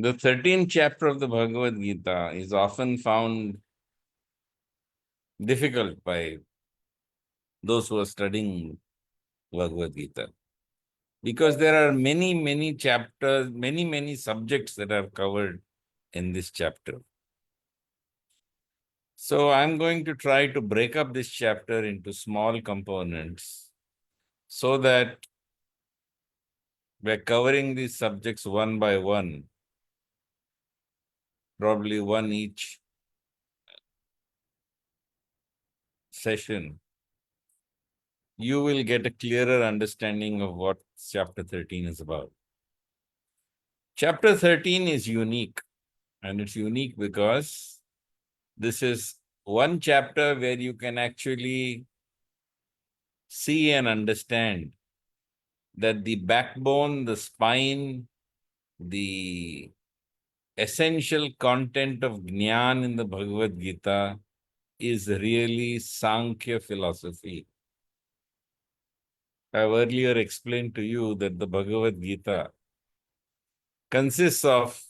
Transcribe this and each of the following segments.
The 13th chapter of the Bhagavad-Gita is often found difficult by those who are studying Bhagavad-Gita because there are many chapters, many subjects that are covered in this chapter. So I'm going to try to break up this chapter into small components so that we're covering these subjects one by one, probably one each session. You will get a clearer understanding of what chapter 13 is about. Chapter 13 is unique, and it's unique because this is one chapter where you can actually see and understand that the backbone, the spine, the essential content of Jnana in the Bhagavad-Gita is really Sankhya philosophy. I've earlier explained to you that the Bhagavad-Gita consists of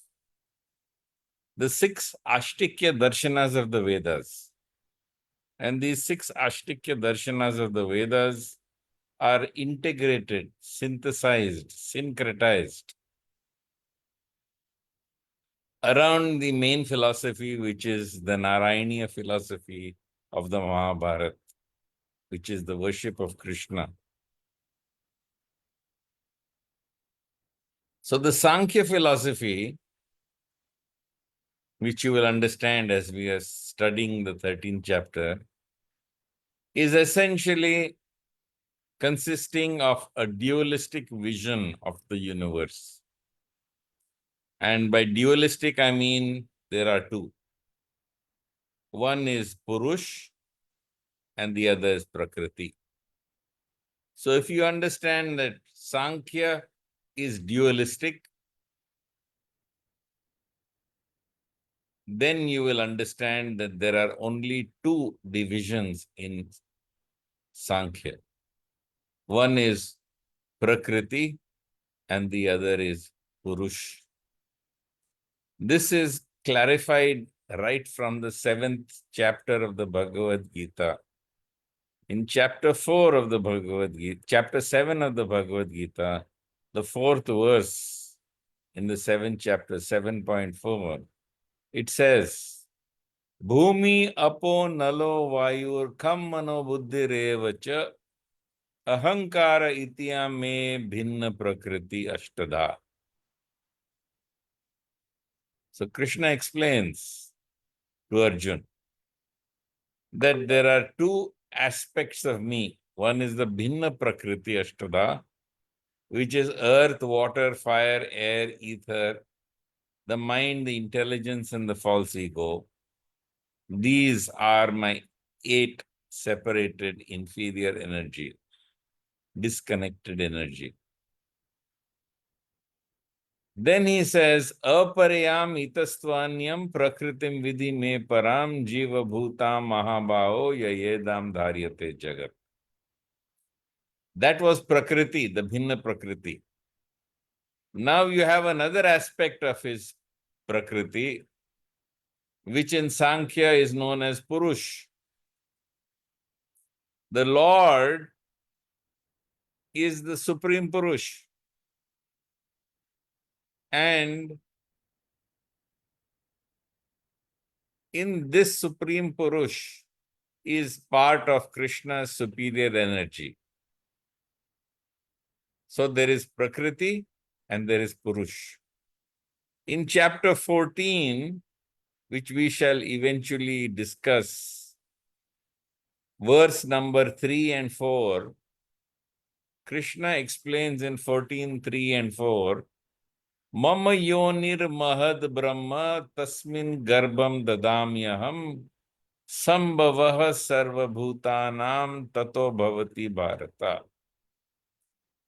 the 6 Ashtikya darshanas of the Vedas. And these 6 Ashtikya darshanas of the Vedas are integrated, synthesized, syncretized around the main philosophy, which is the Narayaniya philosophy of the Mahabharata, which is the worship of Krishna. So the Sankhya philosophy, which you will understand as we are studying the 13th chapter, is essentially consisting of a dualistic vision of the universe. And by dualistic, I mean there are two. One is Purush and the other is Prakriti. So if you understand that Sankhya is dualistic, then you will understand that there are only two divisions in Sankhya. One is Prakriti and the other is Purush. This is clarified right from the 7th chapter of the Bhagavad-Gita. In chapter 4 of the Bhagavad-Gita, chapter 7 of the Bhagavad-Gita, the 4th verse in the 7th chapter, 7.4, it says, Bhumi apo nalo vayur kam mano buddhirevacha ahankara itya me bhinna prakriti ashtada. So Krishna explains to Arjuna that there are two aspects of me. One is the bhinna prakriti ashtada, which is earth, water, fire, air, ether, the mind, the intelligence, and the false ego. These are my 8 separated inferior energy, disconnected energy. Then he says, Aparayam itastvanyam prakritim vidhi me param jiva bhutam mahabhao yayedam dharyate jagat. That was Prakriti, the Bhinna Prakriti. Now you have another aspect of his Prakriti, which in Sankhya is known as Purush. The Lord is the Supreme Purush. And in this Supreme Purush is part of Krishna's superior energy. So there is Prakriti and there is Purush. In chapter 14, which we shall eventually discuss, verse number 3 and 4, Krishna explains in 14, 3 and 4, Mama yonir mahad brahma tasmin garbham dadamyaham sambhavah sarvabhutanam tato bhavati bharata.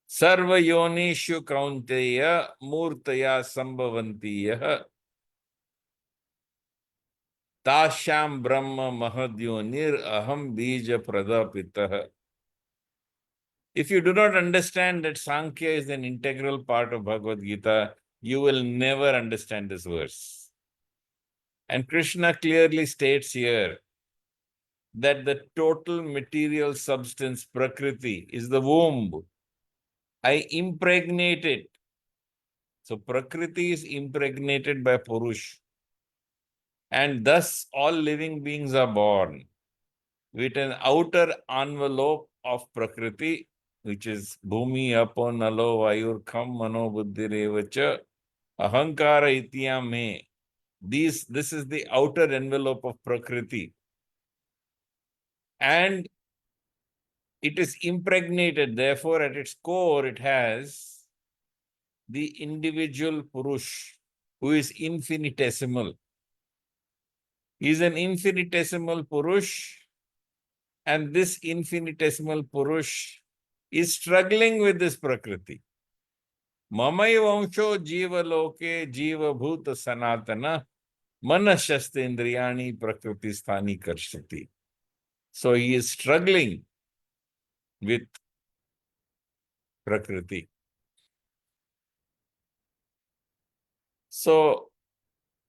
Sarva yonishu kaunteya murtaya sambhavantiya Tasham Brahma Mahadyonir Aham Bija Pradapitah. If you do not understand that Sankhya is an integral part of Bhagavad Gita, you will never understand this verse. And Krishna clearly states here that the total material substance, Prakriti, is the womb. I impregnate it. So Prakriti is impregnated by Purush. And thus all living beings are born with an outer envelope of Prakriti, which is Bhumi, Apo, Nalo, Vayur, Kham, Mano, Buddhirevacha, Ahankara, Itya, Me. This is the outer envelope of Prakriti. And it is impregnated, therefore, at its core, it has the individual Purush, who is infinitesimal. He is an infinitesimal Purush, and this infinitesimal Purush is struggling with this Prakriti. Mamai Vansho Jiva Loke Jiva Bhuta Sanatana Manashastendriyani Prakriti Sthani Karshati. So he is struggling with Prakriti. So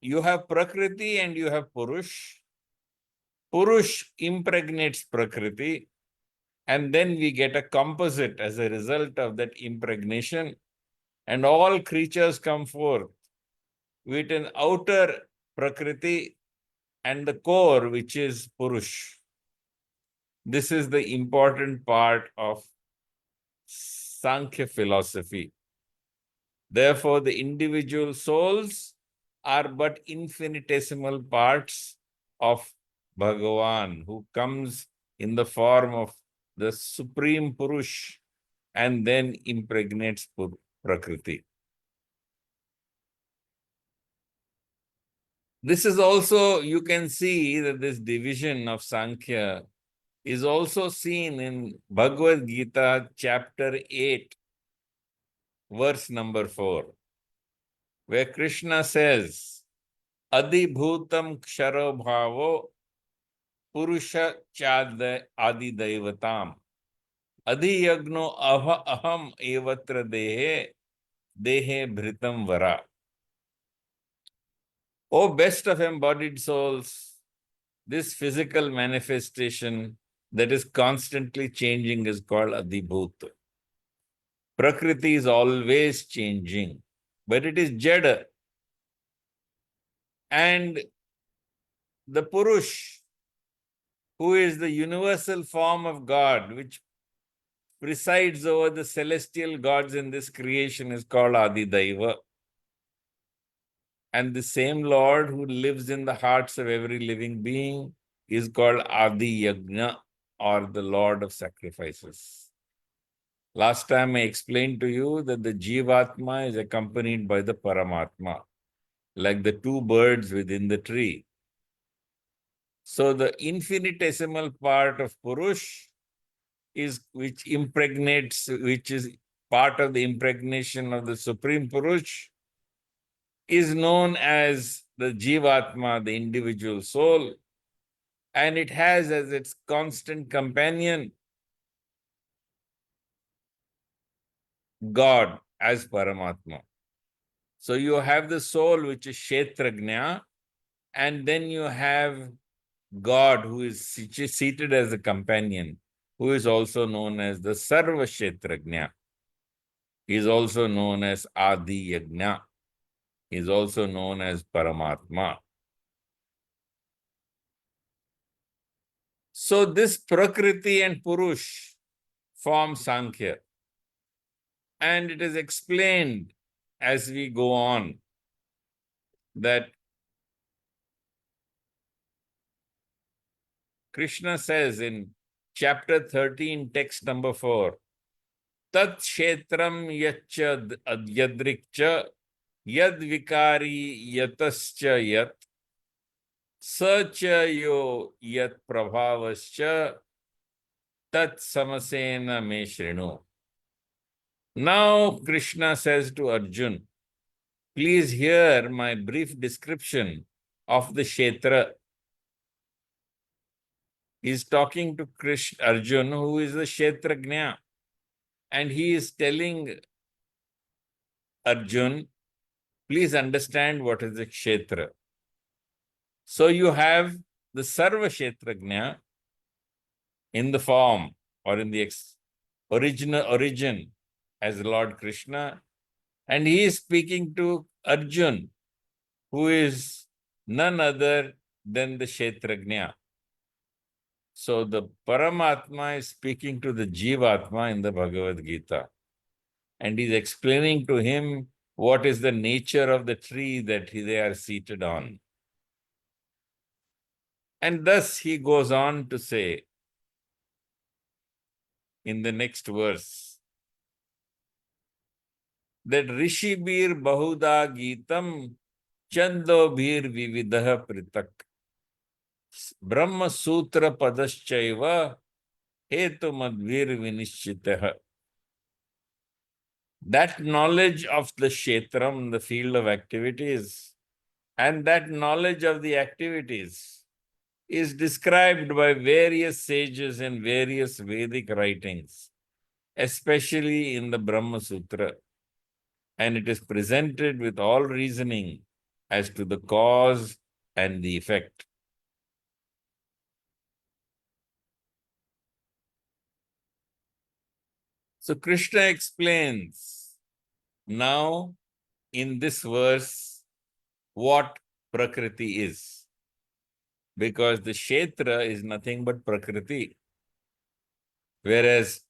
you have Prakriti and you have Purush. Purush impregnates Prakriti, and then we get a composite as a result of that impregnation, and all creatures come forth with an outer Prakriti and the core, which is Purush. This is the important part of Sankhya philosophy. Therefore, the individual souls are but infinitesimal parts of Bhagavan, who comes in the form of the Supreme Purush and then impregnates Prakriti. This is also, you can see that this division of Sankhya is also seen in Bhagavad-Geeta chapter 8, verse number 4, where Krishna says, Adibhutam ksharo bhavo purusha chad adidaivatam adiyagno aham evatra dehe bhritam vara. O best of embodied souls, this physical manifestation that is constantly changing is called Adibhuta. Prakriti is always changing, but it is Jada. And the Purush, who is the universal form of God, which presides over the celestial gods in this creation, is called Adidaiva. And the same Lord who lives in the hearts of every living being is called Adi Yagna, or the Lord of sacrifices. Last time I explained to you that the Jivatma is accompanied by the Paramatma, like the two birds within the tree. So the infinitesimal part of Purush is which is part of the impregnation of the Supreme Purush, is known as the Jivatma, the individual soul, and it has as its constant companion God as Paramatma. So you have the soul, which is Kshetrajna, and then you have God, who is seated as a companion, who is also known as the Sarva Kshetrajna. He is also known as Adi Yagna. He is also known as Paramatma. So this Prakriti and Purush form Sankhya. And it is explained as we go on that Krishna says in chapter 13, text number 4, Tat Kshetram Yaccha Yadrikcha Yad Vikari Yatascha Yat Sacha Yo Yat Prabhavascha Tat Samasena Me Shrinu. Now Krishna says to Arjun, please hear my brief description of the Kshetra. He is talking to Arjun, who is the Kshetrajna, and he is telling Arjun Please understand what is the kshetra. So you have the Sarva Kshetrajna in the form or in the original origin as Lord Krishna, and he is speaking to Arjun, who is none other than the Kshetrajna. So the Paramatma is speaking to the Jivatma in the Bhagavad-Geeta, and he's explaining to him what is the nature of the tree that they are seated on. And thus he goes on to say in the next verse that Rishibir Bahuda Geetam Chandobhir Vividah Pritak Brahma Sutra Padaschaiva Hetu Madhvir Vinishchitah. That knowledge of the Kshetram, the field of activities, and that knowledge of the activities is described by various sages in various Vedic writings, especially in the Brahma Sutra. And it is presented with all reasoning as to the cause and the effect. So Krishna explains now in this verse what Prakriti is. Because the Kshetra is nothing but Prakriti, whereas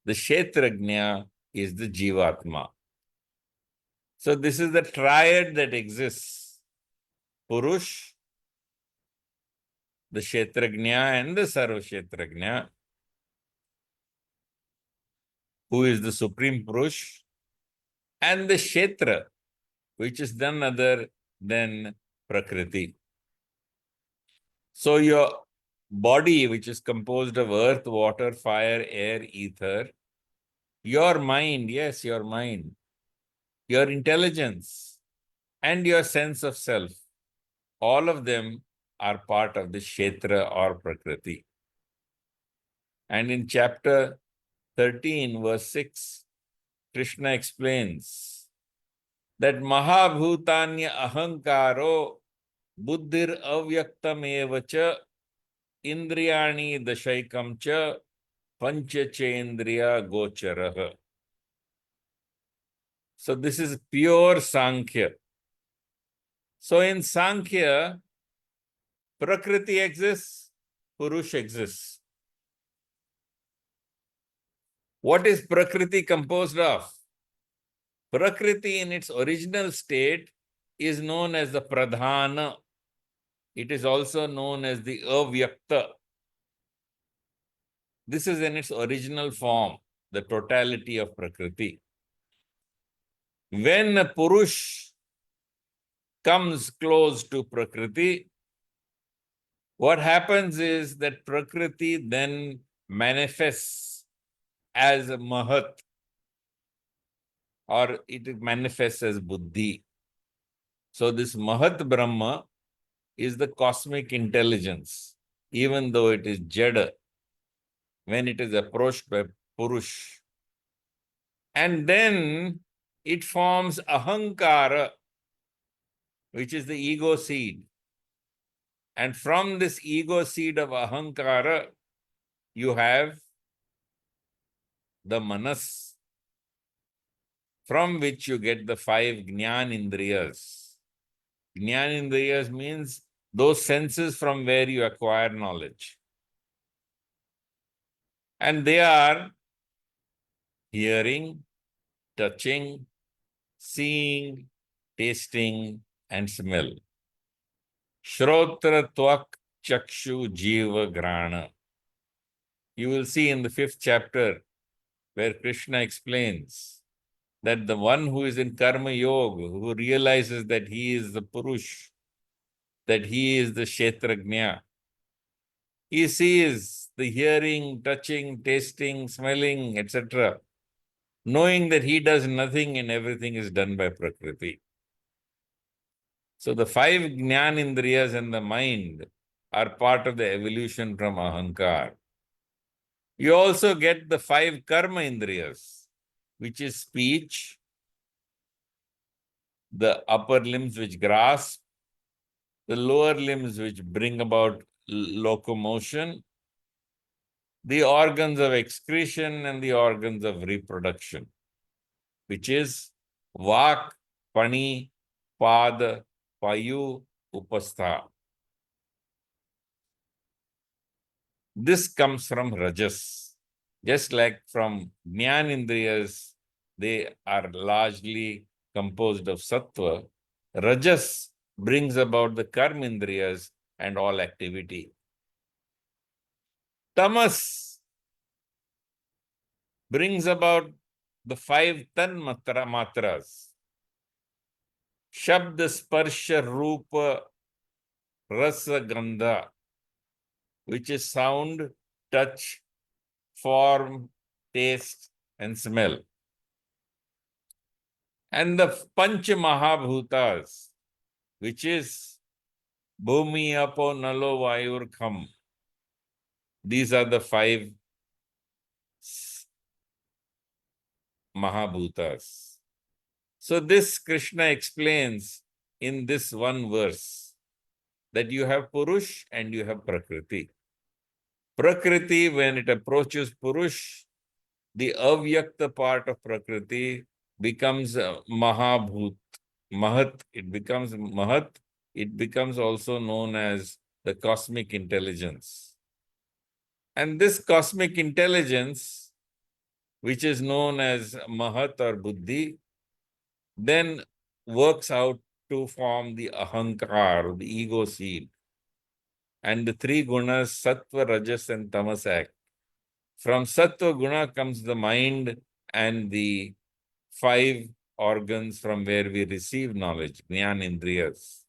the Kshetrajna is the Jivatma. So this is the triad that exists. Purush, the Kshetrajna and the Sarva Kshetrajna, who is the Supreme Purush, and the Kshetra, which is none other than Prakriti. So your body, which is composed of earth, water, fire, air, ether, your mind, yes, your mind, your intelligence, and your sense of self, all of them are part of the Kshetra or Prakriti. And in chapter 13, verse 6, Krishna explains that Mahabhutanya ahankaro buddhir avyaktam evacha indriyani dashaikam cha panchachendriya gocharaha. So this is pure Sankhya. So in Sankhya, Prakriti exists, Purush exists. What is Prakriti composed of? Prakriti in its original state is known as the Pradhana. It is also known as the Avyakta. This is in its original form, the totality of Prakriti. When a Purush comes close to Prakriti, what happens is that Prakriti then manifests as a Mahat, or it manifests as Buddhi. So this Mahat Brahma is the cosmic intelligence, even though it is Jada, when it is approached by Purush. And then it forms Ahankara, which is the ego seed. And from this ego seed of Ahankara, you have the Manas, from which you get the 5 Jnanindriyas. Jnanindriyas means those senses from where you acquire knowledge. And they are hearing, touching, seeing, tasting, and smell. Shrotra Twak Chakshu Jiva Grana. You will see in the 5th chapter where Krishna explains that the one who is in Karma Yoga, who realizes that he is the Purush, that he is the Kshetrajna, he sees the hearing, touching, tasting, smelling, etc., knowing that he does nothing and everything is done by Prakriti. So the 5 Jnanindriyas and the mind are part of the evolution from Ahankar. You also get the 5 Karma Indriyas, which is speech, the upper limbs which grasp, the lower limbs which bring about locomotion, the organs of excretion and the organs of reproduction, which is Vak, Pani, Pad, Payu, Upastha. This comes from Rajas. Just like from Jnanindriyas, they are largely composed of Sattva. Rajas brings about the Karmindriyas and all activity. Tamas brings about the 5 tan matras. Shabda, Sparsha, Rupa, Rasa, Gandha, which is sound, touch, form, taste, and smell. And the Panch Mahabhutas, which is Bhumi, Apo, Nalo, Vayur, Kham. These are the 5 Mahabhutas. So this Krishna explains in this one verse that you have Purush and you have Prakriti. Prakriti, when it approaches Purush, the avyakta part of Prakriti becomes Mahabhut, Mahat. It becomes Mahat. It becomes also known as the cosmic intelligence. And this cosmic intelligence, which is known as Mahat or Buddhi, then works out to form the Ahankar, the ego seed. And the 3 gunas, Sattva, Rajas, and Tamas act. From Sattva Guna comes the mind and the 5 organs from where we receive knowledge, Jnanindriyas.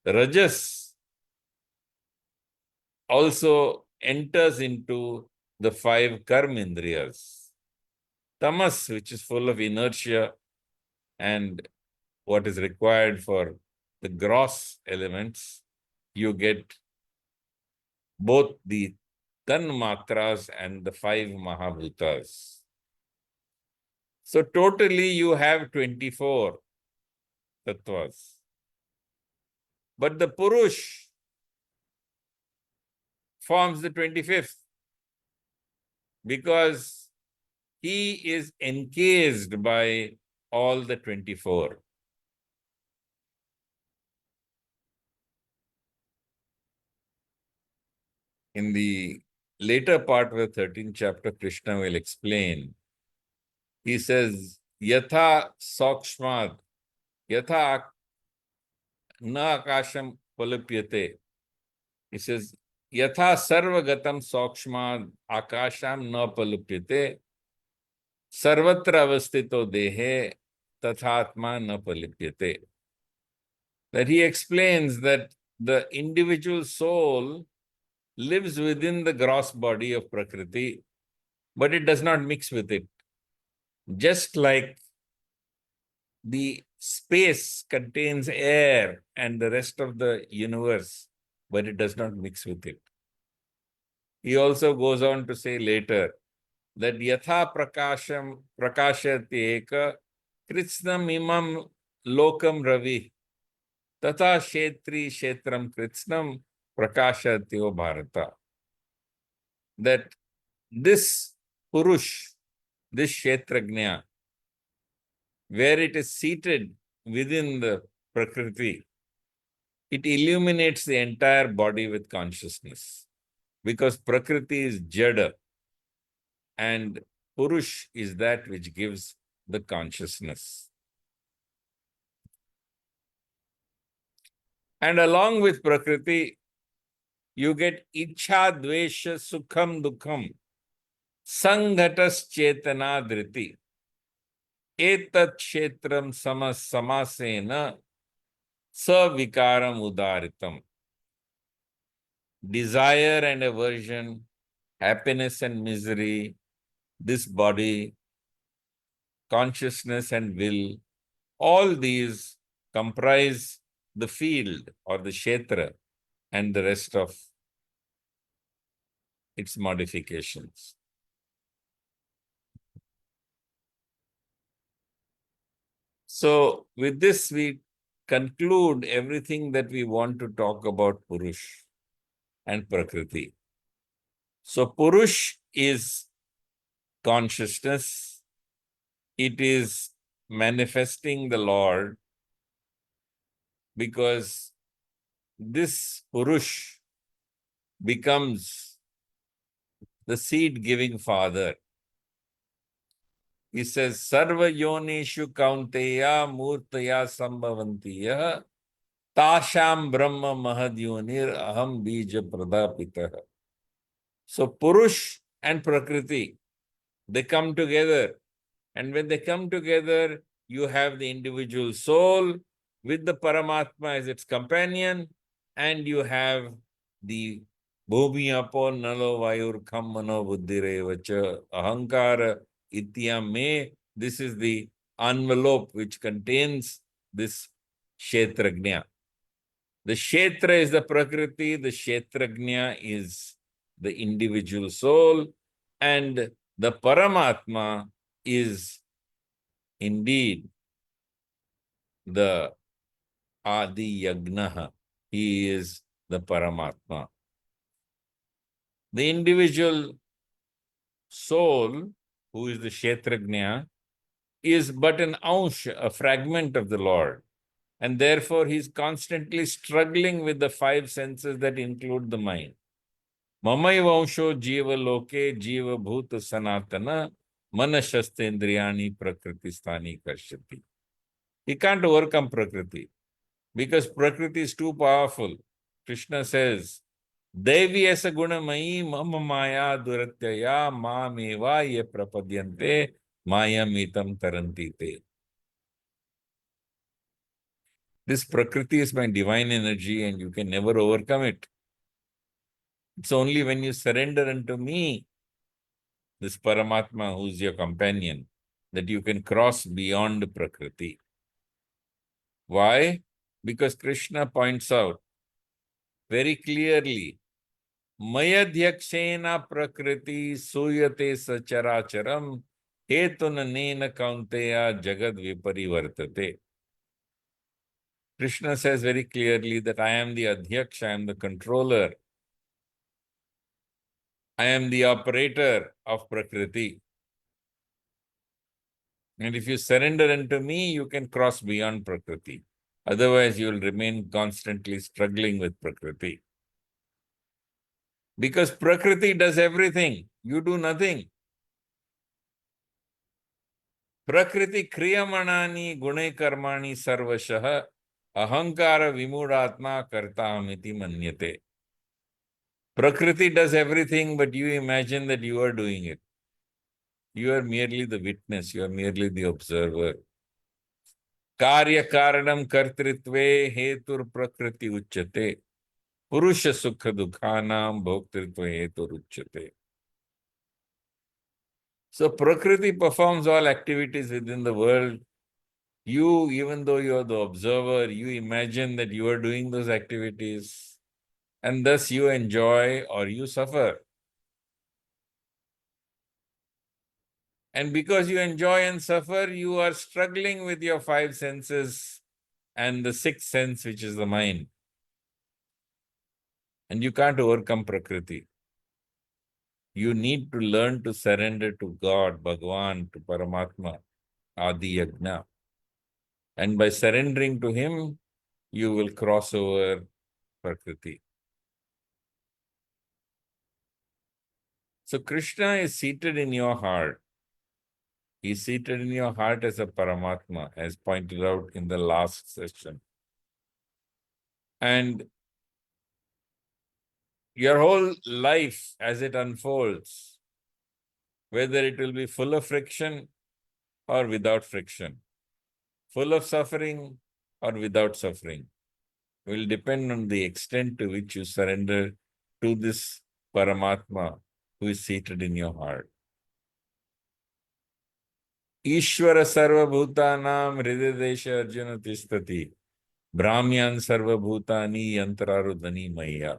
Rajas also enters into the 5 Karmindriyas. Tamas, which is full of inertia and what is required for the gross elements, you get both the Tan Matras and the 5 Mahabhutas. So totally you have 24 tattvas. But the Purush forms the 25th because he is encased by all the 24. In the later part of the 13th chapter, Krishna will explain. He says, Yatha Sakshmad, Yatha Na Akasham Palapyate. He says, Yatha Sarvagatam Sakshmad Akasham Na Palapyate, Sarvatra Avastito Dehe Tathatma Na Palipyate. That he explains that the individual soul lives within the gross body of Prakriti, but it does not mix with it. Just like the space contains air and the rest of the universe, but it does not mix with it. He also goes on to say later that Yatha Prakashati Eka Kritsnam Imam Lokam Ravi Tata Shetri Shetram Kritsnam Prakashatyo Bharata. That this Purush, this Kshetrajna, where it is seated within the Prakriti, it illuminates the entire body with consciousness. Because Prakriti is Jada and Purush is that which gives the consciousness. And along with Prakriti, you get Ichha, Dvesha, Sukham, Dukham, Sanghatas, Chetana, Dhriti. Etat Kshetram Samasena Savikaram Udaritam. Desire and aversion, happiness and misery, this body, consciousness and will, all these comprise the field or the kshetra and the rest of its modifications. So with this, we conclude everything that we want to talk about Purush and Prakriti. So Purush is consciousness. It is manifesting the Lord, because this Purush becomes the seed-giving father. He says, Sarva yonishu kaunteya murtaya sambhavantiya tasham brahma mahadyonir aham bija pradapitah. So Purush and Prakriti, they come together. And when they come together, you have the individual soul with the Paramatma as its companion, and you have the Bhumi apo nalo vayur kham mano buddhirevacha ahankara ityam me. This is the envelope which contains this Kshetrajna. The Kshetra is the Prakriti, the Kshetrajna is the individual soul, and the Paramatma is indeed the Adi Yagnaha. He is the Paramatma. The individual soul, who is the Kshetrajna, is but an ansh, a fragment of the Lord. And therefore, he is constantly struggling with the five senses that include the mind. Mamai vansho jiva loke jiva bhuta sanatana manashastendriyani prakriti sthani kashyati. He can't overcome Prakriti, because Prakriti is too powerful. Krishna says, Devi asa gunamayi mama maya duratyaya mameva ye prapadyante mayamitam tarantite. This Prakriti is my divine energy, and you can never overcome it. It's only when you surrender unto me, this Paramatma who is your companion, that you can cross beyond Prakriti. Why? Because Krishna points out very clearly, Mayadhyakshena Prakriti Suyate Sacharacharam Hetunanena Kaunteya Jagad Viparivartate. Krishna says very clearly that I am the Adhyaksha, I am the controller, I am the operator of Prakriti. And if you surrender unto me, you can cross beyond Prakriti. Otherwise, you will remain constantly struggling with Prakriti. Because Prakriti does everything, you do nothing. Prakriti kriyamanani gune karmani sarvashah ahankara vimudatma kartamiti manyate. Prakriti does everything, but you imagine that you are doing it. You are merely the witness, you are merely the observer. Karya karanam kartritve hetur prakriti uchyate. Purusha sukha dukhanam bhoktritva hetur uchyate. So Prakriti performs all activities within the world. You, even though you are the observer, you imagine that you are doing those activities, and thus you enjoy or you suffer. And because you enjoy and suffer, you are struggling with your five senses and the sixth sense, which is the mind. And you can't overcome Prakriti. You need to learn to surrender to God, Bhagavan, to Paramatma, Adi Yagna. And by surrendering to him, you will cross over Prakriti. So Krishna is seated in your heart. He is seated in your heart as a Paramatma, as pointed out in the last session. And your whole life as it unfolds, whether it will be full of friction or without friction, full of suffering or without suffering, will depend on the extent to which you surrender to this Paramatma who is seated in your heart. Ishvara sarva bhutanam hridedesha arjuna tistati brahmyan sarva bhutani yantrarudani maya.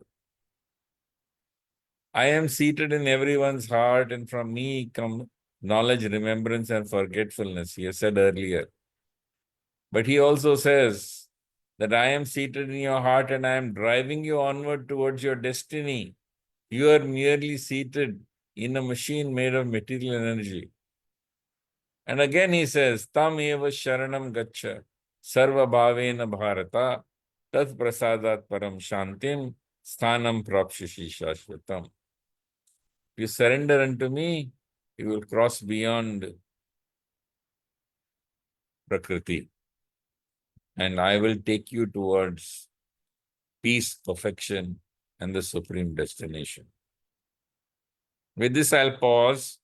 I am seated in everyone's heart, and from me come knowledge, remembrance, and forgetfulness, he has said earlier. But he also says that I am seated in your heart and I am driving you onward towards your destiny. You are merely seated in a machine made of material energy. And again he says, Tam eva sharanam gaccha sarva bhavena bharata tat prasadat param shantim sthanam prapshishi shashvatam. If you surrender unto me, you will cross beyond Prakriti. And I will take you towards peace, perfection, and the supreme destination. With this, I'll pause.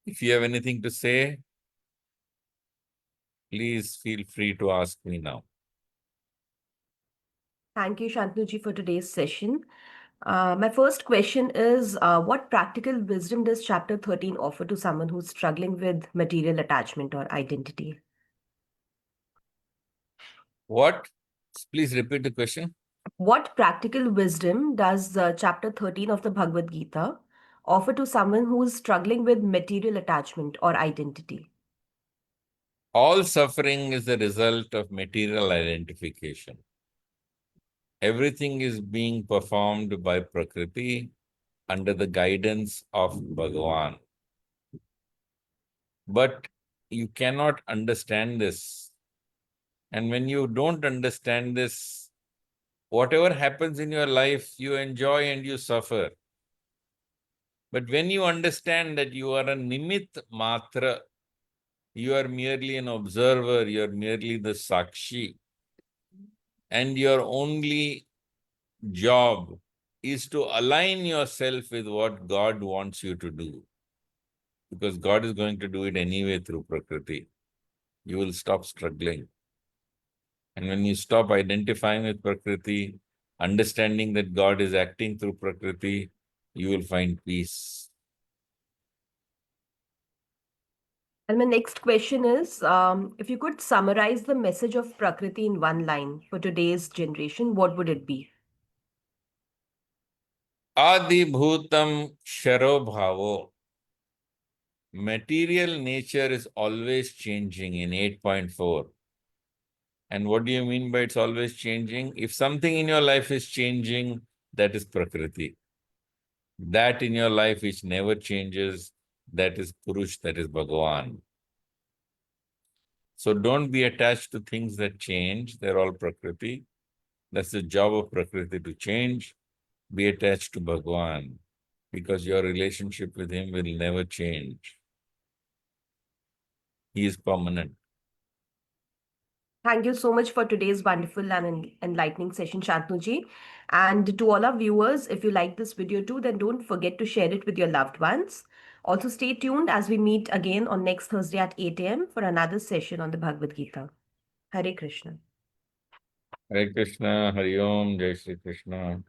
If you have anything to say, please feel free to ask me now. Thank you, Shantanuji, for today's session. My first question is, what practical wisdom does chapter 13 offer to someone who's struggling with material attachment or identity? What? Please repeat the question. What practical wisdom does chapter 13 of the Bhagavad-Gita offer to someone who is struggling with material attachment or identity? All suffering is the result of material identification. Everything is being performed by Prakriti under the guidance of Bhagavan. But you cannot understand this. And when you don't understand this, whatever happens in your life, you enjoy and you suffer. But when you understand that you are a nimit matra, you are merely an observer, you are merely the sakshi, and your only job is to align yourself with what God wants you to do. Because God is going to do it anyway through Prakriti. You will stop struggling. And when you stop identifying with Prakriti, understanding that God is acting through Prakriti, you will find peace. And my next question is, if you could summarize the message of Prakriti in one line for today's generation, what would it be? Adi bhutam sharo bhavo. Material nature is always changing in 8.4. And what do you mean by it's always changing? If something in your life is changing, that is Prakriti. That in your life which never changes, that is Purush, that is Bhagavan. So don't be attached to things that change. They're all Prakriti. That's the job of Prakriti to change. Be attached to Bhagavan because your relationship with him will never change. He is permanent. Thank you so much for today's wonderful and enlightening session, Shantanuji. And to all our viewers, if you like this video too, then don't forget to share it with your loved ones. Also, stay tuned as we meet again on next Thursday at 8 a.m. for another session on the Bhagavad Gita. Hare Krishna. Hare Krishna, Hari Om, Jai Shri Krishna.